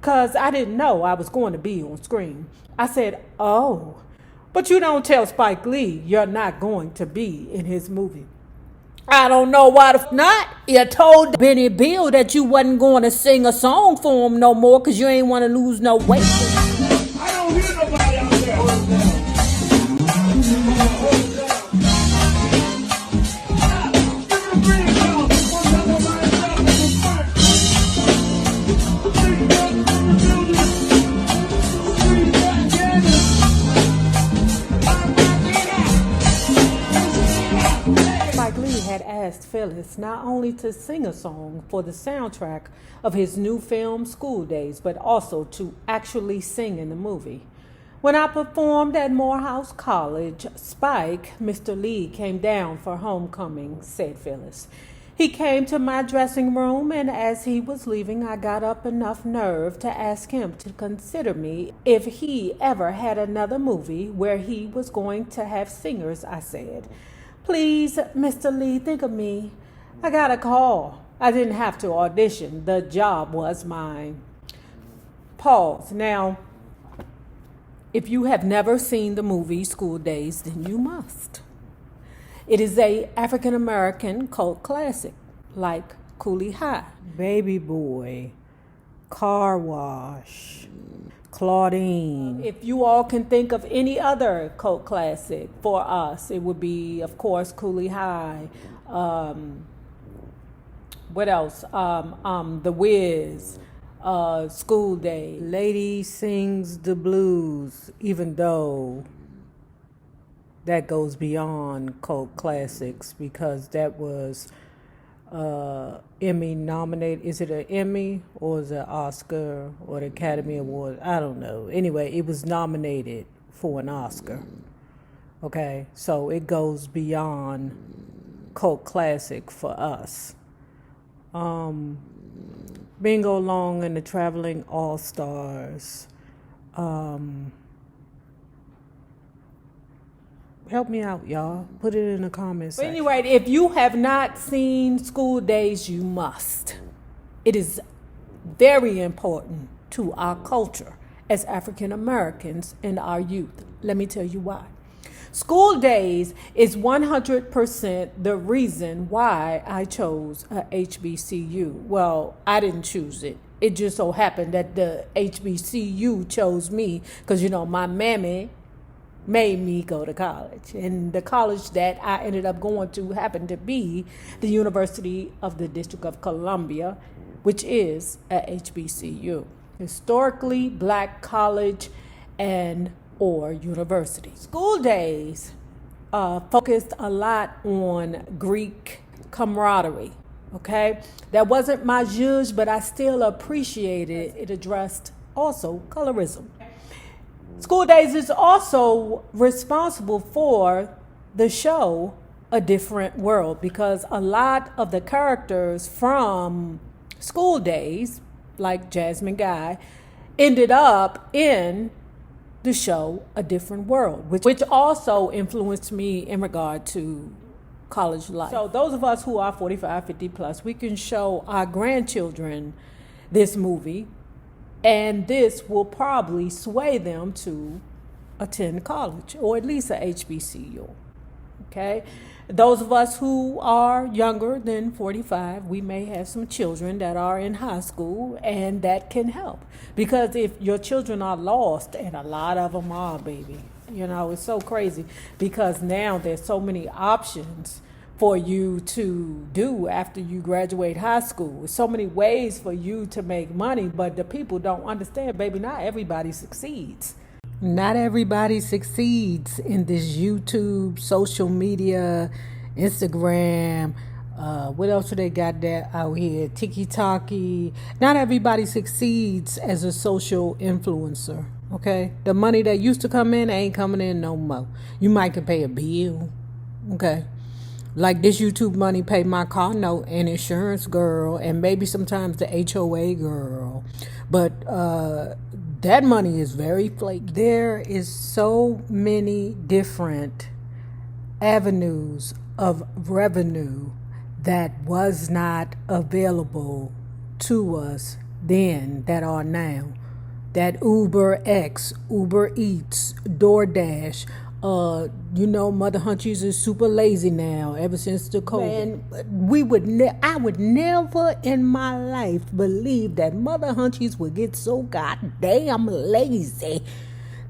because I didn't know I was going to be on screen. I said, oh, but you don't tell Spike Lee you're not going to be in his movie. I don't know why the not. You told Benny Bill that you wasn't going to sing a song for him no more because you ain't want to lose no weight. I don't hear nobody out there. Spike Lee had asked Phyllis not only to sing a song for the soundtrack of his new film School Daze, but also to actually sing in the movie. When I performed at Morehouse College, Spike, Mr. Lee, came down for homecoming, said Phyllis. He came to my dressing room, and as he was leaving, I got up enough nerve to ask him to consider me if he ever had another movie where he was going to have singers, I said. Please, Mr. Lee, think of me. I got a call. I didn't have to audition. The job was mine. Pause. Now, if you have never seen the movie School Daze, then you must. It is a African-American cult classic, like Coolie High, Baby Boy, Car Wash, Claudine. If you all can think of any other cult classic for us, it would be, of course, Coolie High. What else? The Wiz, School Daze. Lady Sings the Blues, even though that goes beyond cult classics because that was Emmy nominated. Is it an Emmy or is it an Oscar or the Academy Award? I don't know. Anyway, it was nominated for an Oscar. Okay, so it goes beyond cult classic for us. Bingo Long and the Traveling All-Stars. Help me out, y'all. Put it in the comments section. But anyway, if you have not seen School Daze, you must. It is very important to our culture as African Americans and our youth. Let me tell you why. School Daze is 100% the reason why I chose a HBCU. Well, I didn't choose it. It just so happened that the HBCU chose me because, my mammy made me go to college. And the college that I ended up going to happened to be the University of the District of Columbia, which is a HBCU, historically black college and or university. School Daze focused a lot on Greek camaraderie. Okay, that wasn't my zhuzh, but I still appreciated it. Addressed also colorism. School Daze is also responsible for the show A Different World because a lot of the characters from School Daze, like Jasmine Guy, ended up in the show A Different World, which also influenced me in regard to college life. So those of us who are 45, 50 plus, we can show our grandchildren this movie, and this will probably sway them to attend college or at least a HBCU. Okay? Those of us who are younger than 45, we may have some children that are in high school, and that can help. Because if your children are lost, and a lot of them are, baby, it's so crazy because now there's so many options for you to do after you graduate high school. There's so many ways for you to make money, but the people don't understand, baby, not everybody succeeds. Not everybody succeeds in this YouTube, social media, Instagram. What else do they got there out here? Tiki-Taki. Not everybody succeeds as a social influencer. Okay? The money that used to come in ain't coming in no more. You might can pay a bill. Okay? Like this YouTube money paid my car note and insurance girl and maybe sometimes the HOA girl. But that money is very flaky. There is so many different avenues of revenue that was not available to us then that are now. That Uber X, Uber Eats, DoorDash, Mother Hunchies is super lazy now ever since the COVID. Man, I would never in my life believe that Mother Hunchies would get so goddamn lazy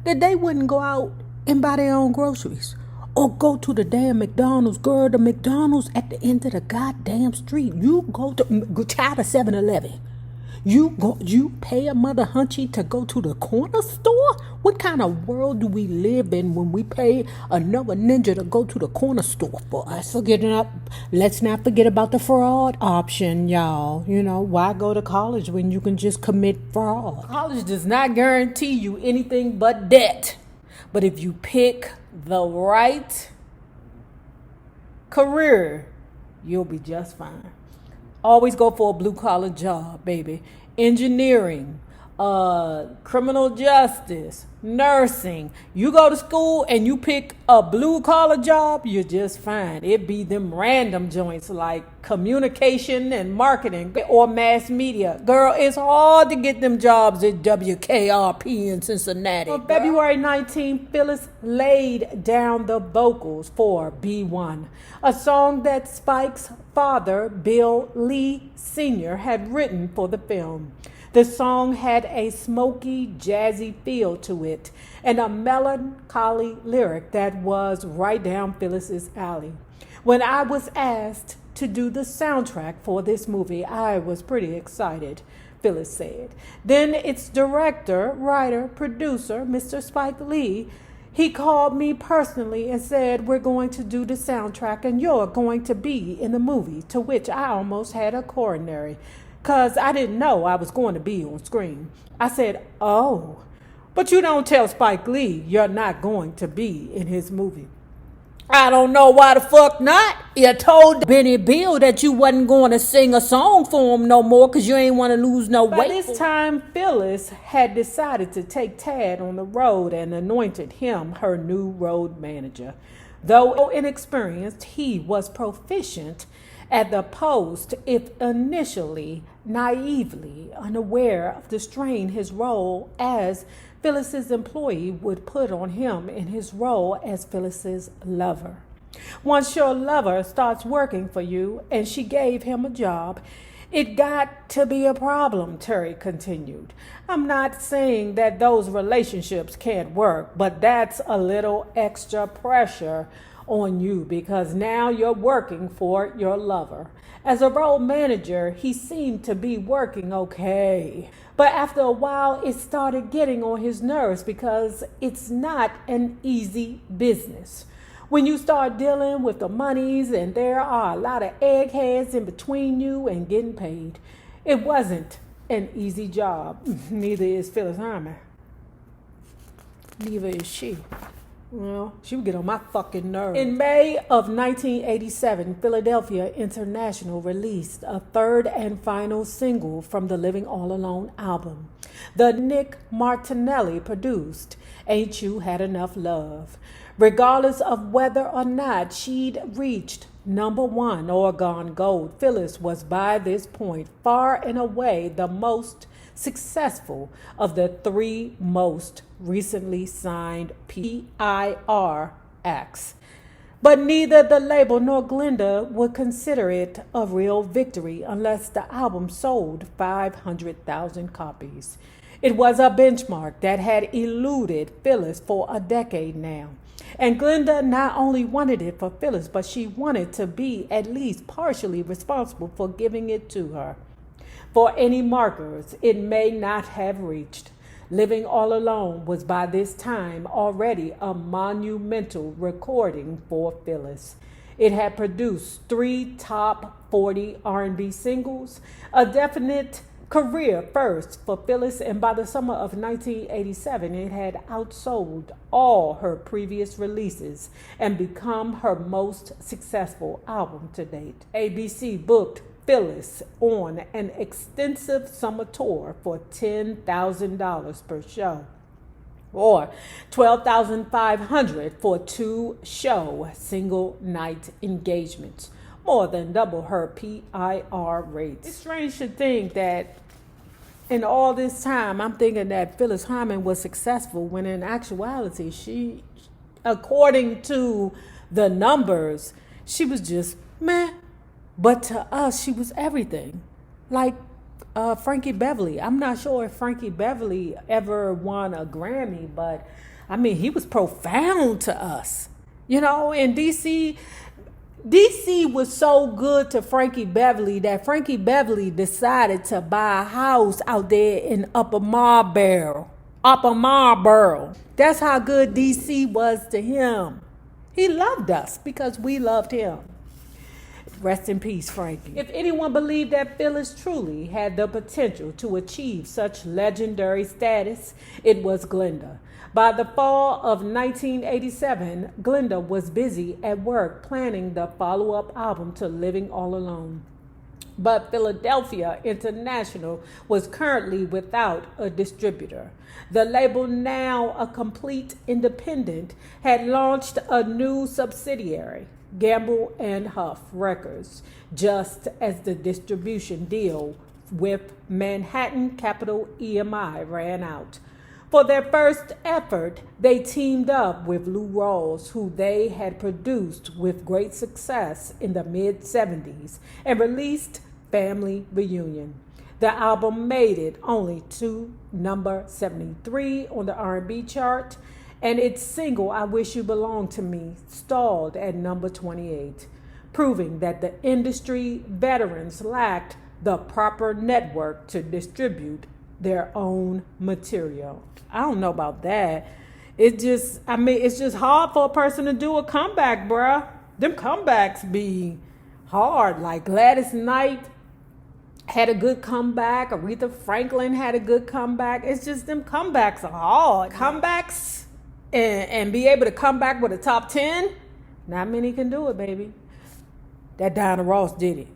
that they wouldn't go out and buy their own groceries. Or go to the damn McDonald's. Girl, the McDonald's at the end of the goddamn street. You go to 7-Eleven. You pay a Mother Hunchy to go to the corner store? What kind of world do we live in when we pay another ninja to go to the corner store for us? Let's not forget about the fraud option, y'all. Why go to college when you can just commit fraud? College does not guarantee you anything but debt. But if you pick the right career, you'll be just fine. Always go for a blue-collar job, baby. Engineering, criminal justice, nursing. You go to school and you pick a blue-collar job, you're just fine. It be them random joints like communication and marketing or mass media. Girl, it's hard to get them jobs at WKRP in Cincinnati. On February 19th, Phyllis laid down the vocals for B1, a song that Spike's father, Bill Lee Sr., had written for the film. The song had a smoky, jazzy feel to it and a melancholy lyric that was right down Phyllis's alley. When I was asked to do the soundtrack for this movie, I was pretty excited, Phyllis said. Then its director, writer, producer, Mr. Spike Lee, he called me personally and said, we're going to do the soundtrack and you're going to be in the movie, to which I almost had a coronary because I didn't know I was going to be on screen. I said, oh, but you don't tell Spike Lee you're not going to be in his movie. I don't know why the fuck not. You told Benny Bill that you wasn't going to sing a song for him no more because you ain't want to lose no weight. By this time, Phyllis had decided to take Tad on the road and anointed him her new road manager. Though inexperienced, he was proficient at the post, if initially naively unaware of the strain his role as Phyllis's employee would put on him in his role as Phyllis's lover. Once your lover starts working for you, and she gave him a job, it got to be a problem, Terry continued. I'm not saying that those relationships can't work, but that's a little extra pressure on you because now you're working for your lover. As a road manager, he seemed to be working okay. But after a while, it started getting on his nerves because it's not an easy business. When you start dealing with the monies and there are a lot of eggheads in between you and getting paid, it wasn't an easy job. Neither is Phyllis Hyman. Neither is she. Well, she would get on my fucking nerves. In May of 1987, Philadelphia International released a third and final single from the Living All Alone album. The Nick Martinelli produced Ain't You Had Enough Love. Regardless of whether or not she'd reached #1 or gone gold, Phyllis was by this point far and away the most successful of the three most recently signed PIR acts. But neither the label nor Glenda would consider it a real victory unless the album sold 500,000 copies. It was a benchmark that had eluded Phyllis for a decade now. And Glenda not only wanted it for Phyllis, but she wanted to be at least partially responsible for giving it to her. For any markers it may not have reached, Living All Alone was by this time already a monumental recording for Phyllis. It had produced 3 top 40 R&B singles, a definite career first for Phyllis, and by the summer of 1987, it had outsold all her previous releases and become her most successful album to date. ABC booked Phyllis on an extensive summer tour for $10,000 per show, or $12,500 for 2-show single night engagements, more than double her PIR rates. It's strange to think that in all this time, I'm thinking that Phyllis Hyman was successful when in actuality, she, according to the numbers, she was just meh. But to us, she was everything. Like Frankie Beverly. I'm not sure if Frankie Beverly ever won a Grammy, but I mean, he was profound to us. You know, in DC was so good to Frankie Beverly that Frankie Beverly decided to buy a house out there in Upper Marlboro. That's how good DC was to him. He loved us because we loved him. Rest in peace, Frankie. If anyone believed that Phyllis truly had the potential to achieve such legendary status, it was Glenda. By the fall of 1987, Glenda was busy at work planning the follow-up album to Living All Alone. But Philadelphia International was currently without a distributor. The label, now a complete independent, had launched a new subsidiary, Gamble and Huff Records, just as the distribution deal with Manhattan Capital EMI ran out. For their first effort, they teamed up with Lou Rawls, who they had produced with great success in the mid-70s, and released Family Reunion. The album made it only to number 73 on the R&B chart, and its single, I Wish You Belonged to Me, stalled at number 28, proving that the industry veterans lacked the proper network to distribute their own material. I don't know about that. It's just hard for a person to do a comeback, bruh. Them comebacks be hard. Like Gladys Knight had a good comeback. Aretha Franklin had a good comeback. It's just them comebacks are hard. Comebacks and be able to come back with a top 10, not many can do it, baby. That Diana Ross did it.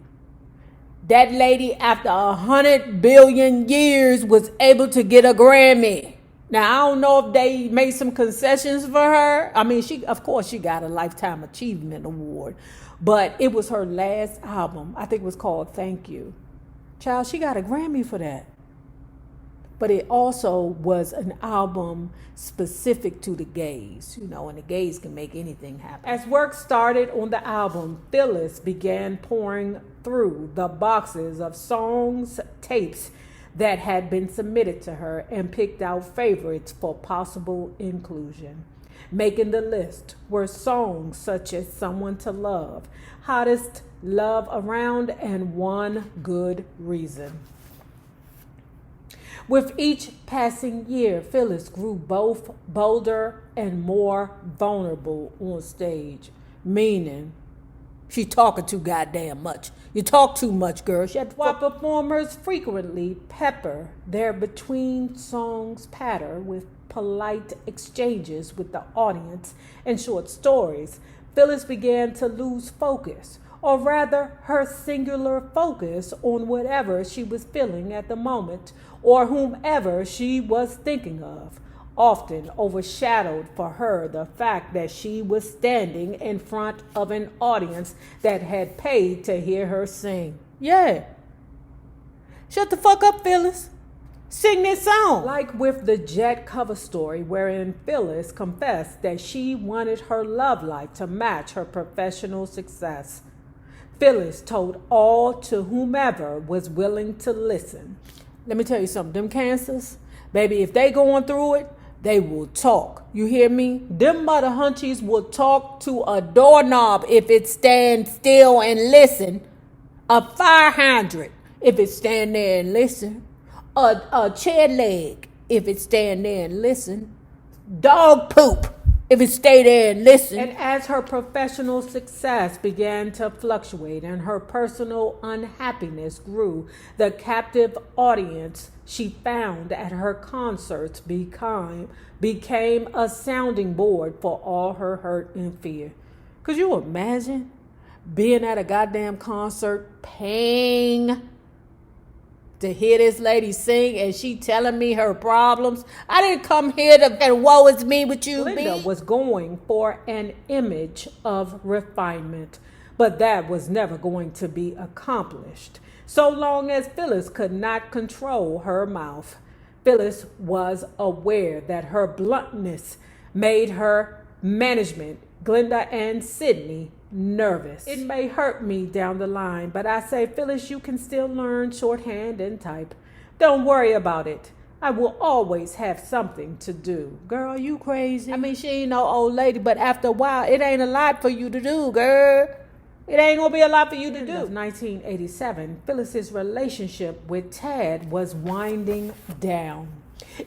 That lady, after 100 billion years, was able to get a Grammy. Now, I don't know if they made some concessions for her. I mean, of course, she got a Lifetime Achievement Award. But it was her last album. I think it was called Thank You. Child, she got a Grammy for that. But it also was an album specific to the gays, and the gays can make anything happen. As work started on the album, Phyllis began pouring through the boxes of songs, tapes that had been submitted to her and picked out favorites for possible inclusion. Making the list were songs such as Someone to Love, Hottest Love Around, and One Good Reason. With each passing year, Phyllis grew both bolder and more vulnerable on stage, meaning she talking too goddamn much. You talk too much, girl. While performers frequently pepper their between songs patter with polite exchanges with the audience and short stories, Phyllis began to lose focus, or rather her singular focus on whatever she was feeling at the moment or whomever she was thinking of, often overshadowed for her the fact that she was standing in front of an audience that had paid to hear her sing. Yeah. Shut the fuck up, Phyllis. Sing this song. Like with the Jet cover story, wherein Phyllis confessed that she wanted her love life to match her professional success. Phyllis told all to whomever was willing to listen. Let me tell you something. Them cancers, baby, if they going through it, they will talk. You hear me? Them mother hunchies will talk to a doorknob if it stands still and listen. A fire hydrant if it stand there and listen. A chair leg if it stand there and listen. Dog poop if it stay there and listen. And as her professional success began to fluctuate and her personal unhappiness grew, the captive audience she found at her concerts became a sounding board for all her hurt and fear. Could you imagine being at a goddamn concert, paying to hear this lady sing and she telling me her problems? I didn't come here to and woe is me with you. Linda was going for an image of refinement, but that was never going to be accomplished. So long as Phyllis could not control her mouth, Phyllis was aware that her bluntness made her management, Glenda and Sydney, nervous. It may hurt me down the line, but I say, Phyllis, you can still learn shorthand and type. Don't worry about it. I will always have something to do. Girl, you crazy? I mean, she ain't no old lady, but after a while, it ain't a lot for you to do, girl. It ain't gonna be a lot for you to do. In 1987, Phyllis's relationship with Tad was winding down.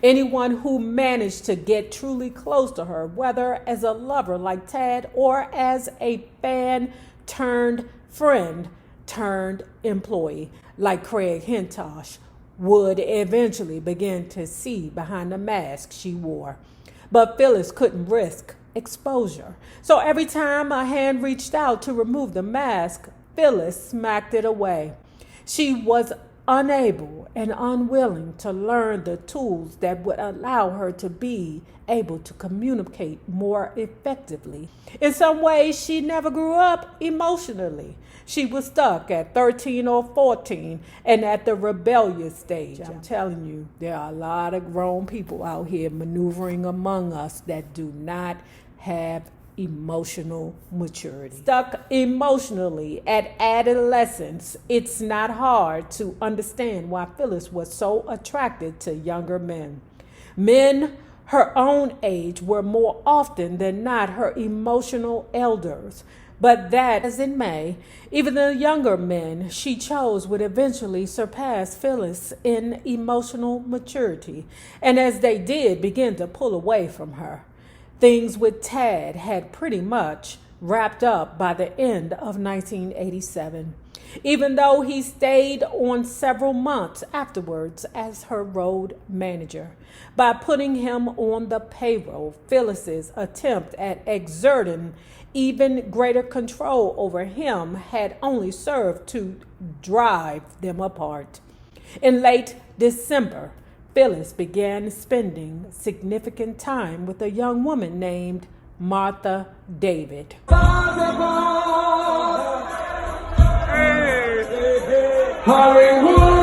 Anyone who managed to get truly close to her, whether as a lover like Tad or as a fan turned friend turned employee like Craig Hintosh, would eventually begin to see behind the mask she wore. But Phyllis couldn't risk exposure. So every time a hand reached out to remove the mask, Phyllis smacked it away. She was unable and unwilling to learn the tools that would allow her to be able to communicate more effectively. In some ways, she never grew up emotionally. She was stuck at 13 or 14 and at the rebellious stage. I'm telling you, there are a lot of grown people out here maneuvering among us that do not have emotional maturity. Stuck emotionally at adolescence, it's not hard to understand why Phyllis was so attracted to younger men. Men her own age were more often than not her emotional elders. But that, as it may, even the younger men she chose would eventually surpass Phyllis in emotional maturity, and as they did, begin to pull away from her. Things with Tad had pretty much wrapped up by the end of 1987, even though he stayed on several months afterwards as her road manager. By putting him on the payroll, Phyllis's attempt at exerting even greater control over him had only served to drive them apart. In late December, Phyllis began spending significant time with a young woman named Martha David. Hollywood,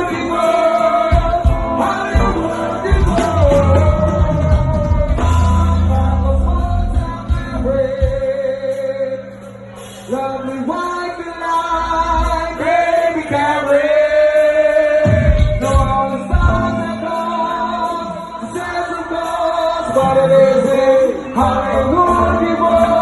lovely white light, baby Carrie. No all the stars and gold, the sands of gold, but it is in Hollywood.